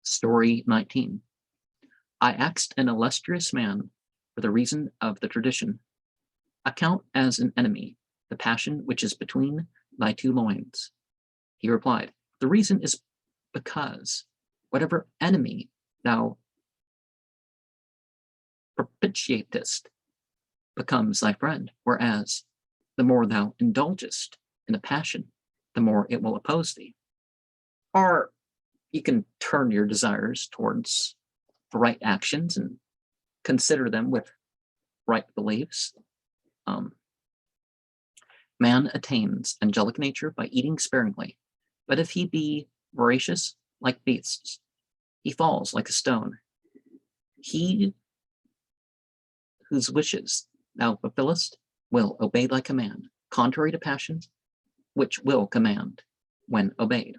Story 19. I asked an illustrious man for the reason of the tradition. Account as an enemy the passion which is between thy two loins. He replied, the reason is because whatever enemy thou propitiatest becomes thy friend, whereas the more thou indulgest in a passion, the more it will oppose thee. Or you can turn your desires towards the right actions and consider them with right beliefs. Man attains angelic nature by eating sparingly, but if he be voracious like beasts, he falls like a stone. He whose wishes thou fulfillest will obey thy command, contrary to passions, which will command when obeyed.